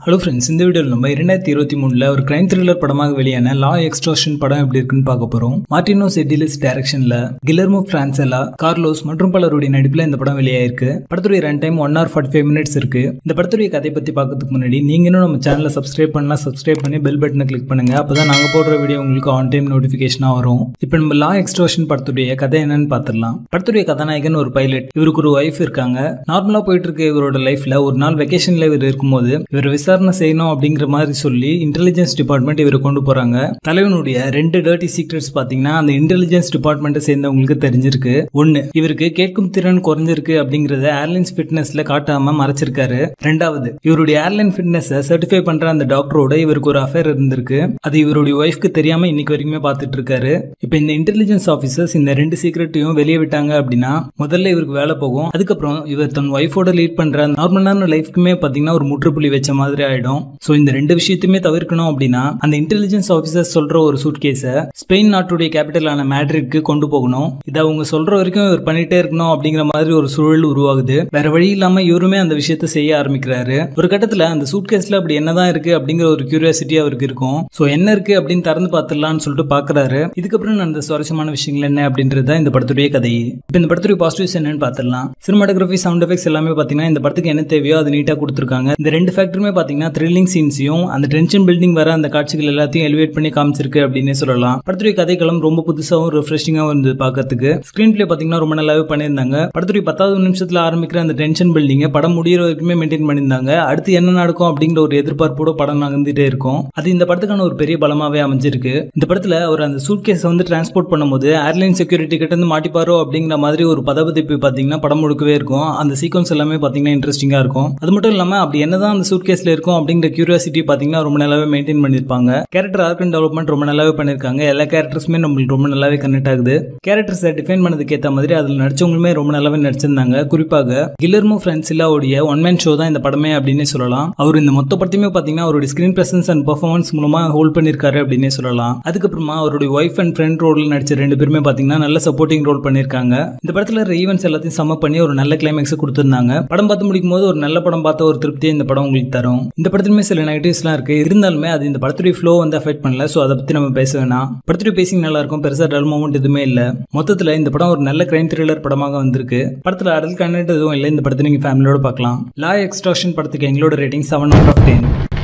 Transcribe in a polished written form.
Hello friends, இந்த வீடியோவில் நம்ம 2023 ஒரு கிரைம் த்ரில்லர் படமாக வெளியான லா எக்ஸ்ட்ராக்ஷன் படம் எப்படி இருக்குன்னு பார்க்க போறோம். மார்டினோ செட்டிலிஸ் டைரக்ஷன்ல கில்லர்மோ பிரான்செலா, கார்லோஸ் மற்றும் பலருடைய நடிப்புல இந்த படம் வெளியாயிருக்கு. படத்துடைய ரன் டைம் 1 hour 45 minutes இருக்கு. இந்த படத்துடைய கதை பத்தி பார்க்கறதுக்கு முன்னாடி நீங்க இன்னும் நம்ம சேனலை சப்ஸ்கிரைப் பண்ணி பெல் பட்டனை கிளிக் பண்ணுங்க. அப்பதான் நாங்க போடுற வீடியோ உங்களுக்கு ஆன் டைம் நோட்டிபிகேஷனா வரும். இப்போ நம்ம லா எக்ஸ்ட்ராக்ஷன் படத்துடைய கதை என்னன்னு பார்த்துடலாம். படத்துடைய கதாநாயகன் ஒரு பைலட். இவருக்கு ஒரு ஒய்ஃப் இருக்காங்க. நார்மலா போயிட்டு இருக்க இவரோட லைஃப்ல ஒரு நாள் வெக்கேஷன்ல இவர் இருக்கும்போது இவர் விசாரணை செய்யணும் அப்படிங்கிற மாதிரி சொல்லி இன்டெலிஜென்ஸ் டிபார்ட்மெண்ட் இவரை கொண்டு போறாங்க. தலைவனுடைய 2 டர்ட்டி சீக்ரெட்ஸ் பாத்தீங்கன்னா அந்த இன்டெலிஜென்ஸ் டிபார்ட்மெண்ட் சேர்ந்தவங்களுக்கு தெரிஞ்சிருக்கு. ஒன்னு, இவருக்கு கேட்கும் திறன் குறைஞ்சிருக்கு அப்படிங்கறத ஏர்லைன்ஸ் ஃபிட்னஸ்ல காட்டாம மறைச்சிருக்காரு. ரெண்டாவது, இவருடைய ஏர்லைன் ஃபிட்னஸ் சர்டிஃபை பண்ற அந்த டாக்டரோட இவருக்கு ஒரு அஃபேர் இருந்திருக்கு. அது இவருடைய ஒய்ஃப்க்கு தெரியாம இன்னைக்கு வரைக்குமே பார்த்துட்டு இருக்காரு. இப்ப இந்த இன்டெலிஜென்ஸ் ஆபீசர்ஸ் இந்த 2 சீக்ரெட்டையும் வெளியே விட்டாங்க அப்படின்னா முதல்ல இவருக்கு வேலை போகும். அதுக்கப்புறம் இவர் தன் ஒய்ஃபோட லீட் பண்ற நார்மலான லைஃப்க்குமே பாத்தீங்கன்னா ஒரு முற்றுப்புள்ளி வச்ச மாதிரி ஆயிடும். சோ இந்த 2 விஷயத்தையுமே தவிர்க்கணும் அப்படின்னா அந்த இன்டெலிஜென்ஸ் ஆபீசர்ஸ் சொல்ற ஒரு சூட்கேஸை ஸ்பெயின் நாட்டுடைய கேபிட்டலான மேட்ரிட்க்கு கொண்டு போகணும். இதை அவங்க சொல்ற வரைக்கும் இவர் பண்ணிட்டே இருக்கணும் அப்படிங்கிற மாதிரி ஒரு சூழல் உருவாகுது. வேற வழி இல்லாம இவருமே அந்த விஷயத்தை செய்ய ஆரம்பிக்கிறாரு. ஒரு கட்டத்துல அந்த சூட்கேஸ்ல அப்படி என்னதான் இருக்கு அப்படிங்கிற ஒரு கியூரியாசிட்டி அவருக்கு இருக்கும். சோ என்ன இருக்கு அப்படின்னு திறந்து பார்த்துடலாம்னு சொல்லிட்டு பாக்குறாரு. இதுக்கப்புறம் அந்த சுவாரஸ்யமான விஷயங்கள் என்ன அப்படின்றத இந்த படத்துடைய கதை. இப்ப இந்த படத்துடைய பாசிட்டிவ்ஸ் என்னன்னு பார்த்துடலாம். சினிமாட்டோகிராஃபி, சவுண்ட் எஃபெக்ட்ஸ் எல்லாமே பாத்தீங்கன்னா இந்த படத்துக்கு என்ன தேவையோ அது நீட்டா கொடுத்துருக்காங்க. இந்த 2 ஃபேக்டருமே பாத்தீங்கன்னா த்ரில்லிங் சீன்ஸையும் அந்த டென்ஷன் பில்டிங் வர அந்த காட்சிகள் எல்லாத்தையும் எலிவேட் பண்ணி காமிச்சிருக்கு அப்படின்னு சொல்லலாம். படத்துடைய கதைக்களம் ரொம்ப புதுசாகவும் ரிஃப்ரெஷிங்காகவும் இருந்தது பார்க்கறதுக்கு. ஸ்கிரீன் பிளே பாத்தீங்கன்னா ரொம்ப நல்லாவே பண்ணியிருந்தாங்க. படத்துடைய 10வது நிமிஷத்துல ஆரம்பிக்கிற அந்த டென்ஷன் பில்டிங் படம் முடிகிற வரைக்குமே மெயின்டைன் பண்ணியிருந்தாங்க. அடுத்து என்ன நடக்கும் அப்படிங்கிற ஒரு எதிர்பார்ப்போட படம் நகர்ந்துட்டே இருக்கும். அது இந்த படத்துக்கான ஒரு பெரிய பலமாவே அமைஞ்சிருக்கு. இந்த படத்துல அவர் அந்த சூட்கேஸ் வந்து டிரான்ஸ்போர்ட் பண்ணும்போது ஏர்லைன் செக்யூரிட்டி கிட்ட இருந்து மாட்டிப்பாரோ அப்படிங்கிற மாதிரி ஒரு பதபதிப்பு பாத்தீங்கன்னா படம் முழுக்கவே இருக்கும். அந்த சீக்வன்ஸ் எல்லாமே பாத்தீங்கன்னா இன்ட்ரெஸ்டிங்கா இருக்கும். அது மட்டும் இல்லாம அப்படி என்னதான் அந்த சூட்கேஸ்ல இருக்கும் அப்படிங்கிற கியூரியாசிட்டி பாத்தீங்கன்னா ரொம்ப நல்லாவே மெயின்டைன் பண்ணிருப்பாங்க. கேரக்டர் ஆர்க் அண்ட் டெவலப்மெண்ட் ரொம்ப நல்லாவே பண்ணிருக்காங்க. எல்லா கேரக்டர்ஸுமே நம்மளுக்கு ரொம்ப நல்லாவே கனெக்ட் ஆகுது. கேரக்டர்ஸை டிஃபைன் பண்ணதுக்கு ஏற்ற மாதிரி அதில் நடிச்சவங்களுமே ரொம்ப நல்லாவே நடிச்சிருந்தாங்க. குறிப்பாக கில்லர்மோ பிரான்செலாவுடைய ஒன் மேன் ஷோ தான் இந்த படமே அப்படின்னு சொல்லலாம். அவர் இந்த மொத்த படத்தையுமே பாத்தீங்கன்னா அவருடைய ஸ்கிரீன் பிரசன்ஸ் அண்ட் பெர்ஃபார்மன்ஸ் மூலமா ஹோல்ட் பண்ணிருக்காரு அப்படின்னு சொல்லலாம். அதுக்கப்புறமா அவருடைய ஒய்ஃப் அண்ட் ஃப்ரெண்ட் ரோல்ல நடிச்ச 2 பேருமே பாத்தீங்கன்னா நல்ல சப்போர்ட்டிங் ரோல் பண்ணிருக்காங்க. இந்த படத்துல ஈவென்ட்ஸ் எல்லாத்தையும் சம பண்ணி ஒரு நல்ல கிளைமேக்ஸ் கொடுத்திருந்தாங்க. படம் பார்த்து முடிக்கும் போது ஒரு நல்ல படம் பார்த்த ஒரு திருப்தியை இந்த படம் உங்களுக்கு தரும். இந்த படத்திலுமே சில நெகட்டிவ்ஸ்லாம் இருக்கு. இருந்தாலுமே அது இந்த படத்துடைய ஃப்ளோ வந்து அஃபெக்ட் பண்ணல. சோ அதை பத்தி நம்ம பேச வேணாம். படத்துடைய பேசிங் நல்லா இருக்கும். பெருசா டல் மொமெண்ட் எதுவுமே இல்ல. மொத்தத்துல இந்த படம் ஒரு நல்ல கிரைம் த்ரில்லர் படமாக வந்திருக்கு. படத்துல அடல்ட் கண்டென்ட் எதுவும் இல்லை. இந்த படத்தை நீங்க ஃபேமிலியோட பார்க்கலாம். லா எக்ஸ்ட்ராக்ஷன் படத்துக்கு எங்களோட ரேட்டிங் 7 out of 10.